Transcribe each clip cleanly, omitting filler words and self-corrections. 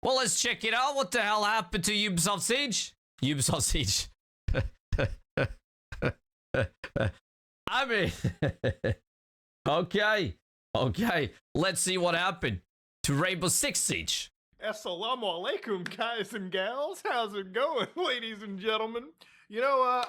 Well, let's check it out. What the hell happened to Ubisoft Siege? Ubisoft Siege. I mean, okay. Let's see what happened to Rainbow Six Siege. Assalamu alaikum, guys and gals. How's it going, ladies and gentlemen? You know,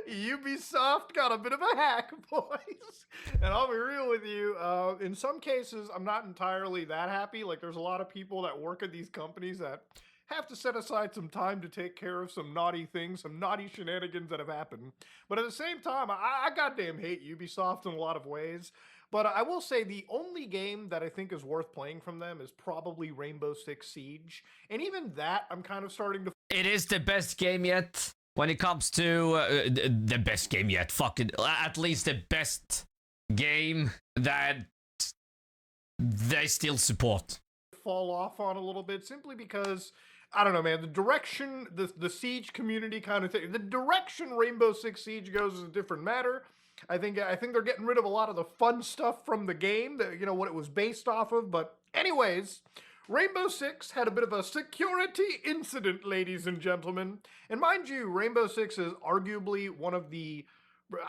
Ubisoft got a bit of a hack, boys. And I'll be real with you, in some cases, I'm not entirely that happy. Like, there's a lot of people that work at these companies that have to set aside some time to take care of some naughty things, some naughty shenanigans that have happened. But at the same time, I goddamn hate Ubisoft in a lot of ways. But I will say the only game that I think is worth playing from them is probably Rainbow Six Siege. And even that, I'm kind of starting to... It is the best game yet when it comes to the best game yet. Fucking at least the best game that they still support. Fall off on a little bit simply because I don't know, man, the direction the Siege community kind of thing, the direction Rainbow Six Siege goes is a different matter. I think they're getting rid of a lot of the fun stuff from the game, that, you know, what it was based off of. But anyways, Rainbow Six had a bit of a security incident, ladies and gentlemen. And mind you, Rainbow Six is arguably one of the,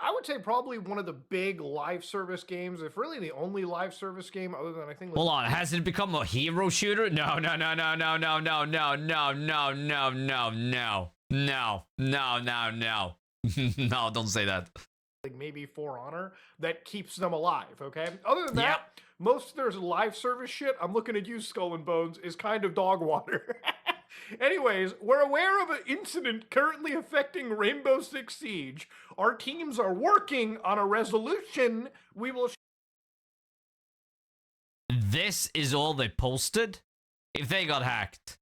I would say probably one of the big live service games, if really the only live service game other than I think... Hold on, has it become a hero shooter? No. No, don't say that. Like maybe For Honor, that keeps them alive, okay? Other than that, most of their live service shit, I'm looking at you, Skull and Bones, is kind of dog water. Anyways, we're aware of an incident currently affecting Rainbow Six Siege. Our teams are working on a resolution. We will... This is all they posted? If they got hacked.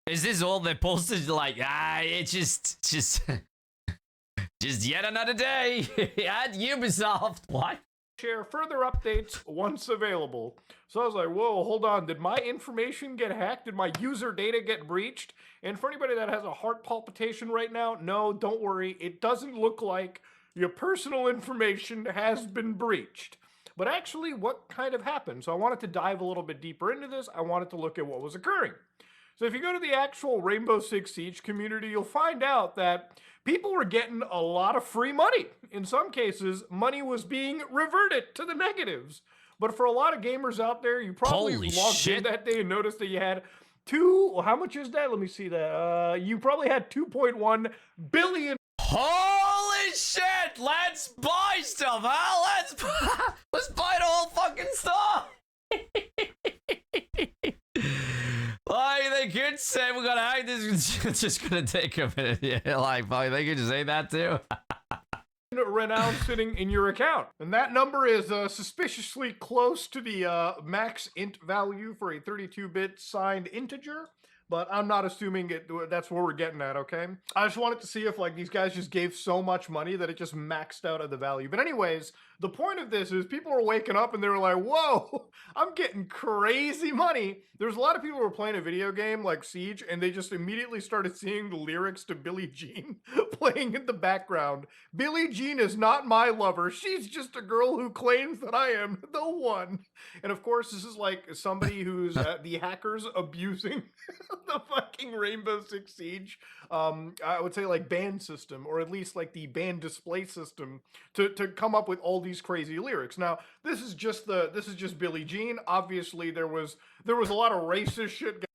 Is this all they posted? Like, it's just... Just yet another day at Ubisoft. What? Share further updates once available. So I was like, whoa, hold on. Did my information get hacked? Did my user data get breached? And for anybody that has a heart palpitation right now, no, don't worry. It doesn't look like your personal information has been breached. But actually, what kind of happened? So I wanted to dive a little bit deeper into this. I wanted to look at what was occurring. So if you go to the actual Rainbow Six Siege community, you'll find out that people were getting a lot of free money. In some cases, money was being reverted to the negatives. But for a lot of gamers out there, you probably logged in that day and noticed that you had how much is that? Let me see that. You probably had 2.1 billion. Holy shit! Let's buy stuff, huh? Let's buy the whole fucking stuff. Like, they could say we're gonna hack this, it's just gonna take a minute. Yeah, like, they could just say that too. Renown sitting in your account. And that number is suspiciously close to the max int value for a 32-bit signed integer. But I'm not assuming that's where we're getting at, okay? I just wanted to see if, like, these guys just gave so much money that it just maxed out at the value. But anyways, the point of this is people are waking up and they were like, whoa, I'm getting crazy money. There's a lot of people who were playing a video game like Siege, and they just immediately started seeing the lyrics to Billie Jean playing in the background. Billie Jean is not my lover. She's just a girl who claims that I am the one. And of course, this is like somebody who's the hackers abusing the fucking Rainbow Six Siege, I would say like ban system, or at least like the ban display system to come up with all these crazy lyrics. Now, this is just Billie Jean. Obviously, there was a lot of racist shit.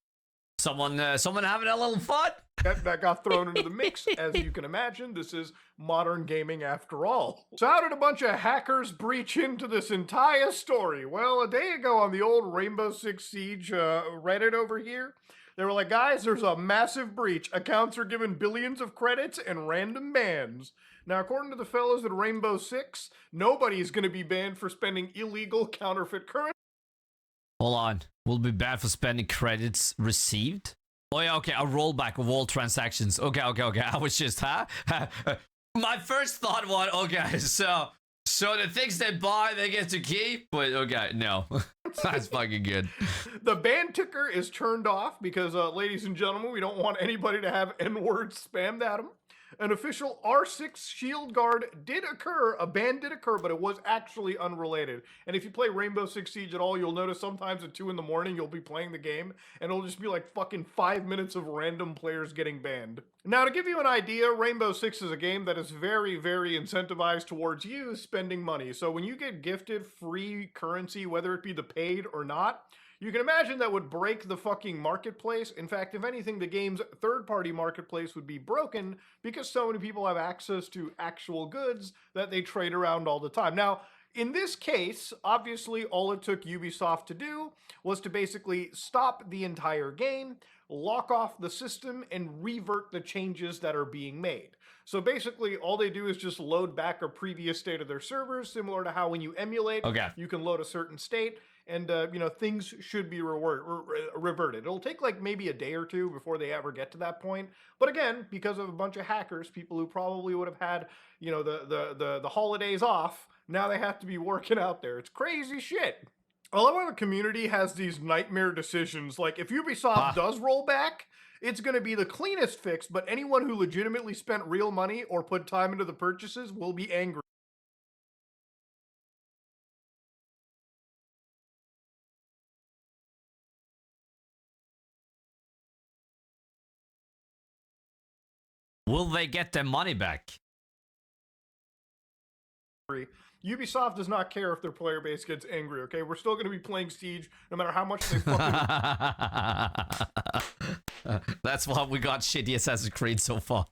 Someone having a little fun that got thrown into the mix. As you can imagine, this is modern gaming after all. So how did a bunch of hackers breach into this entire story? Well, a day ago on the old Rainbow Six Siege Reddit over here, they were like, guys, there's a massive breach. Accounts are given billions of credits and random bans. Now, according to the fellows at Rainbow Six, nobody's going to be banned for spending illegal counterfeit currency. Hold on. We'll be banned for spending credits received? Oh, yeah, okay. A rollback of all transactions. Okay. I was just, my first thought was, okay, so the things they buy, they get to keep? But, okay, no. That's fucking good. The ban ticker is turned off because, ladies and gentlemen, we don't want anybody to have N-words spammed at them. An official R6 shield guard did occur, a ban did occur, but it was actually unrelated. And if you play Rainbow Six Siege at all, you'll notice sometimes at 2 in the morning you'll be playing the game, and it'll just be like fucking 5 minutes of random players getting banned. Now, to give you an idea, Rainbow Six is a game that is very, very incentivized towards you spending money. So when you get gifted free currency, whether it be the paid or not, you can imagine that would break the fucking marketplace. In fact, if anything, the game's third-party marketplace would be broken because so many people have access to actual goods that they trade around all the time. Now, in this case, obviously, all it took Ubisoft to do was to basically stop the entire game, lock off the system, and revert the changes that are being made. So basically, all they do is just load back a previous state of their servers, similar to how when you emulate, you can load a certain state, and things should be reverted. It'll take like maybe a day or two before they ever get to that point. But again, because of a bunch of hackers, people who probably would have had the holidays off, now they have to be working out there. It's crazy shit. I love how the community has these nightmare decisions. Like if Ubisoft does roll back, it's going to be the cleanest fix, but anyone who legitimately spent real money or put time into the purchases will be angry. Will they get their money back? Ubisoft does not care if their player base gets angry, okay? We're still going to be playing Siege no matter how much they fucking... That's why we got shitty Assassin's Creed so far.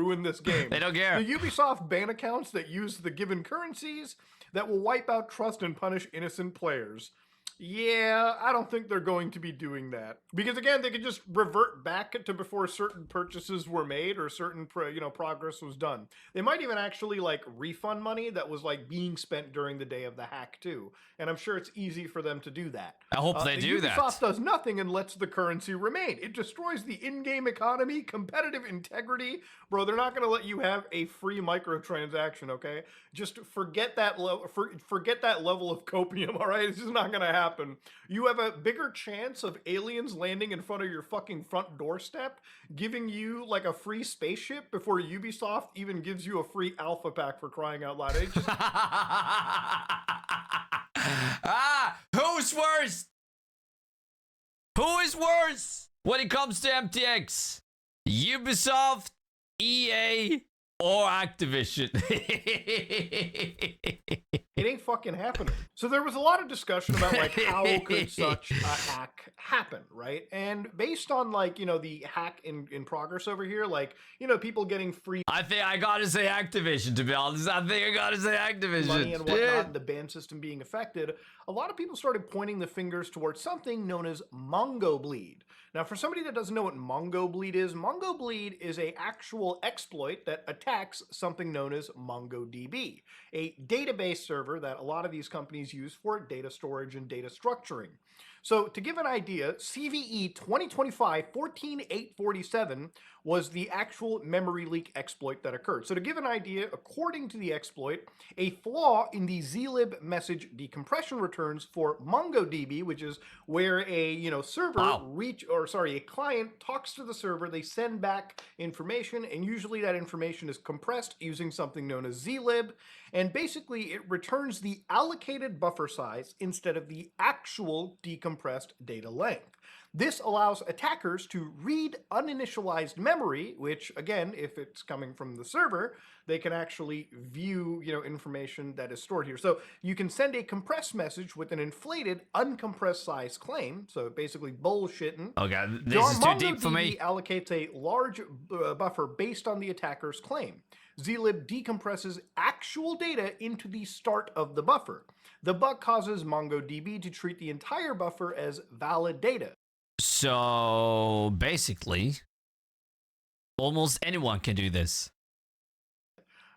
ruin this game. They don't care. The Ubisoft ban accounts that use the given currencies that will wipe out trust and punish innocent players. Yeah, I don't think they're going to be doing that. Because again, they could just revert back to before certain purchases were made or certain progress was done. They might even actually like refund money that was like being spent during the day of the hack too. And I'm sure it's easy for them to do that. I hope they do that. Ubisoft does nothing and lets the currency remain. It destroys the in-game economy, competitive integrity. Bro, they're not going to let you have a free microtransaction, okay? Just forget that level of copium, all right? It's just not going to happen. You have a bigger chance of aliens landing in front of your fucking front doorstep, giving you like a free spaceship before Ubisoft even gives you a free alpha pack, for crying out loud. It just... Who's worse? Who is worse when it comes to MTX? Ubisoft, EA, or Activision? It ain't fucking happening. So there was a lot of discussion about like how could such a hack happen, right? And based on like, the hack in progress over here, like, people getting free I think I gotta say Activision, to be honest. I think I gotta say Activision. money and whatnot, and the ban system being affected, a lot of people started pointing the fingers towards something known as MongoBleed. Now, for somebody that doesn't know what MongoBleed is a actual exploit that attacks something known as MongoDB, a database server that a lot of these companies use for data storage and data structuring. So to give an idea, CVE 2025-14847 was the actual memory leak exploit that occurred. So to give an idea, according to the exploit, a flaw in the zlib message decompression returns for MongoDB, which is where a server a client talks to the server, they send back information, and usually that information is compressed using something known as zlib, and basically it returns the allocated buffer size instead of the actual decompressed data length. This allows attackers to read uninitialized memory, which again, if it's coming from the server, they can actually view, information that is stored here. So you can send a compressed message with an inflated, uncompressed size claim. So basically bullshitting. Okay, this is too deep for me. MongoDB allocates a large buffer based on the attacker's claim. zlib decompresses actual data into the start of the buffer. The bug causes MongoDB to treat the entire buffer as valid data. So basically, almost anyone can do this.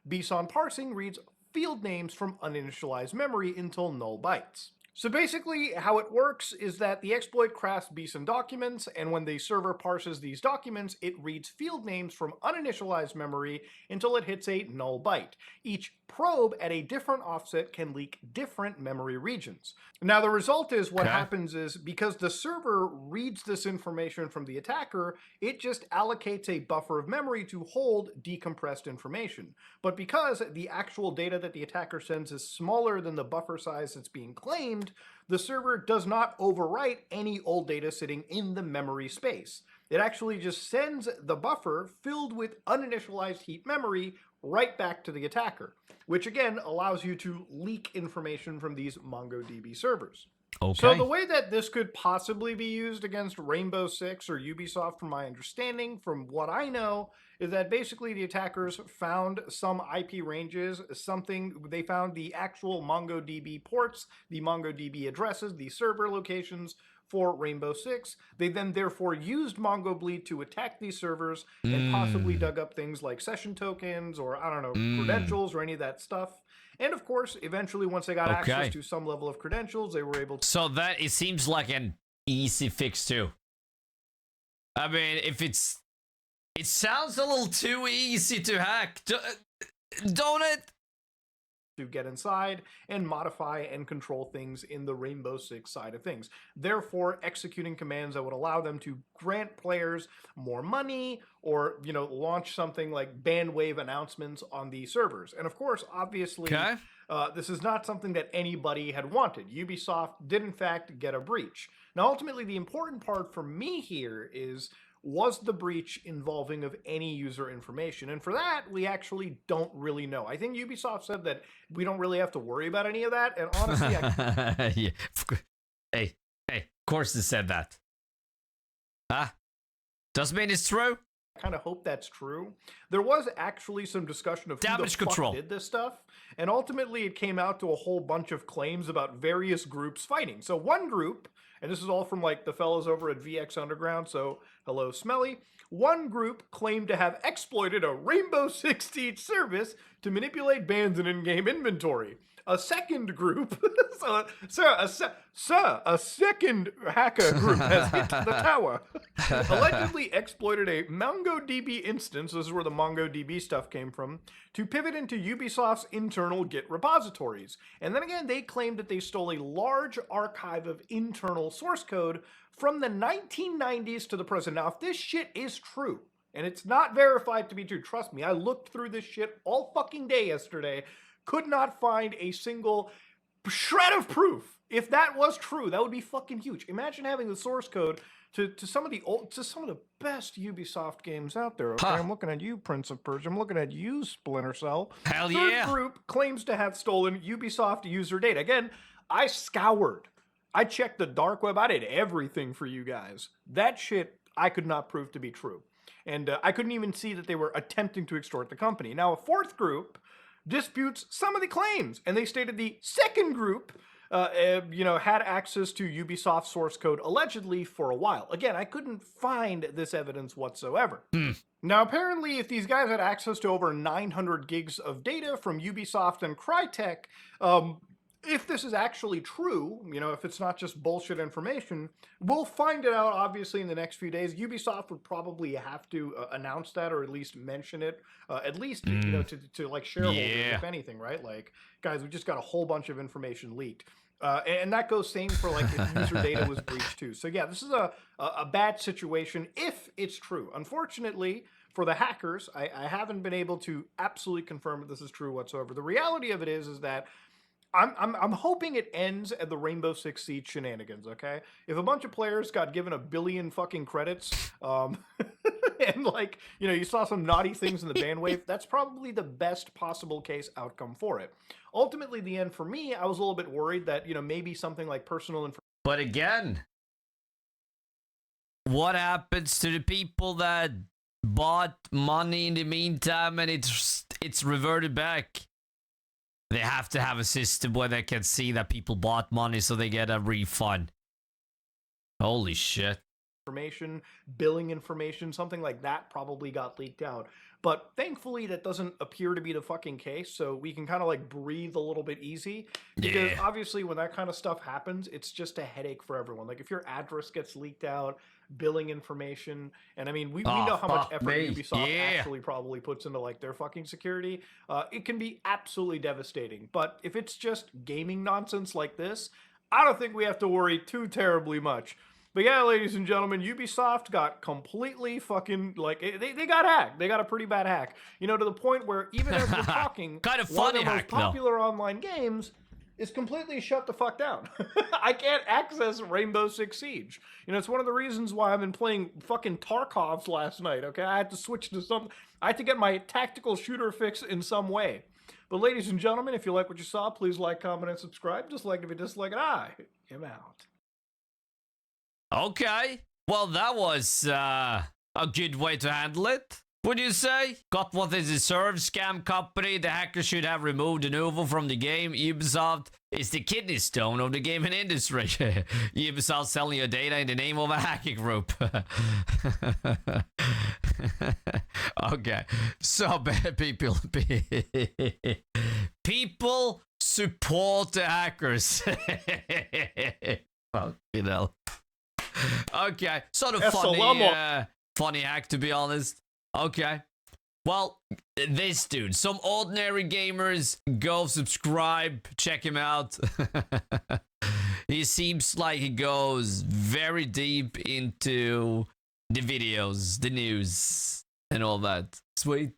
BSON parsing reads field names from uninitialized memory until null bytes. So basically, how it works is that the exploit crafts BSON documents, and when the server parses these documents, it reads field names from uninitialized memory until it hits a null byte. Each probe at a different offset can leak different memory regions. Now, the result is what happens is because the server reads this information from the attacker, it just allocates a buffer of memory to hold decompressed information. But because the actual data that the attacker sends is smaller than the buffer size that's being claimed, the server does not overwrite any old data sitting in the memory space. It actually just sends the buffer filled with uninitialized heap memory right back to the attacker, which again allows you to leak information from these MongoDB servers. Okay. So the way that this could possibly be used against Rainbow Six or Ubisoft, from my understanding, from what I know, is that basically the attackers found some IP ranges, they found the actual MongoDB ports, the MongoDB addresses, the server locations for Rainbow Six. They then therefore used MongoBleed to attack these servers and possibly dug up things like session tokens or, I don't know, credentials or any of that stuff. And of course, eventually, once they got access to some level of credentials, they were able to... So that, it seems like an easy fix too. I mean, if it's... It sounds a little too easy to hack, don't it? To get inside and modify and control things in the Rainbow Six side of things. Therefore, executing commands that would allow them to grant players more money or, you know, launch something like bandwave announcements on the servers. And of course, obviously, this is not something that anybody had wanted. Ubisoft did, in fact, get a breach. Now, ultimately, the important part for me here is, was the breach involving of any user information? And for that, we actually don't really know. I think Ubisoft said that we don't really have to worry about any of that. And honestly, yeah. Hey, of course they said that. Huh? Doesn't mean it's true. I kind of hope that's true. There was actually some discussion of who the fuck did this stuff. And ultimately, it came out to a whole bunch of claims about various groups fighting. So one group, and this is all from like the fellas over at VX Underground, so hello Smelly. One group claimed to have exploited a Rainbow Six Siege service to manipulate bans in in-game inventory. A second group, a second hacker group has hit the tower. Allegedly exploited a MongoDB instance, this is where the MongoDB stuff came from, to pivot into Ubisoft's internal Git repositories. And then again, they claimed that they stole a large archive of internal source code from the 1990s to the present. Now, if this shit is true, and it's not verified to be true, trust me, I looked through this shit all fucking day yesterday, could not find a single shred of proof. If that was true, that would be fucking huge. Imagine having the source code to some of the best Ubisoft games out there. Okay, I'm looking at you, Prince of Persia. I'm looking at you, Splinter Cell. Hell yeah. Third group claims to have stolen Ubisoft user data. Again, I scoured. I checked the dark web. I did everything for you guys. That shit I could not prove to be true. And I couldn't even see that they were attempting to extort the company. Now, a fourth group disputes some of the claims, and they stated the second group had access to Ubisoft source code allegedly for a while. Again, I couldn't find this evidence whatsoever. Now, apparently, if these guys had access to over 900 gigs of data from Ubisoft and Crytek, if this is actually true, you know, if it's not just bullshit information, we'll find it out, obviously, in the next few days. Ubisoft would probably have to announce that, or at least mention it, at least, you know, to like shareholders, if anything, right? Like, guys, we just got a whole bunch of information leaked. And that goes same for, like, if user data was breached, too. So, yeah, this is a bad situation if it's true. Unfortunately, for the hackers, I haven't been able to absolutely confirm that this is true whatsoever. The reality of it is that I'm hoping it ends at the Rainbow Six Siege shenanigans, okay? If a bunch of players got given 1 billion fucking credits, and like, you know, you saw some naughty things in the bandwave, that's probably the best possible case outcome for it. Ultimately, the end for me, I was a little bit worried that, you know, maybe something like personal information. But again, what happens to the people that bought money in the meantime and it's reverted back? They have to have a system where they can see that people bought money so they get a refund. Holy shit. information, billing information, something like that probably got leaked out. But thankfully, that doesn't appear to be the fucking case, so we can kind of like breathe a little bit easy. Because obviously, when that kind of stuff happens, it's just a headache for everyone. Like if your address gets leaked out, billing information, and I mean, we know how much effort Ubisoft actually probably puts into like their fucking security. It can be absolutely devastating. But if it's just gaming nonsense like this, I don't think we have to worry too terribly much. But yeah, ladies and gentlemen, Ubisoft got completely fucking, like, they got hacked. They got a pretty bad hack. You know, to the point where even as we're talking, kind of one funny of the most popular online games is completely shut the fuck down. I can't access Rainbow Six Siege. You know, it's one of the reasons why I've been playing fucking Tarkovs last night, okay? I had to switch to I had to get my tactical shooter fix in some way. But ladies and gentlemen, if you like what you saw, please like, comment, and subscribe. Just like if you dislike it, I am out. Okay. Well, that was a good way to handle it. Would you say? Got what they deserve, scam company. The hackers should have removed the Nuvo from the game. Ubisoft is the kidney stone of the gaming industry. Ubisoft selling your data in the name of a hacking group. Okay. So people support the hackers. Fucking hell. Okay, sort of funny hack, to be honest. Okay, well, this dude, SomeOrdinaryGamers, go subscribe, check him out. He seems like he goes very deep into the videos, the news, and all that. Sweet.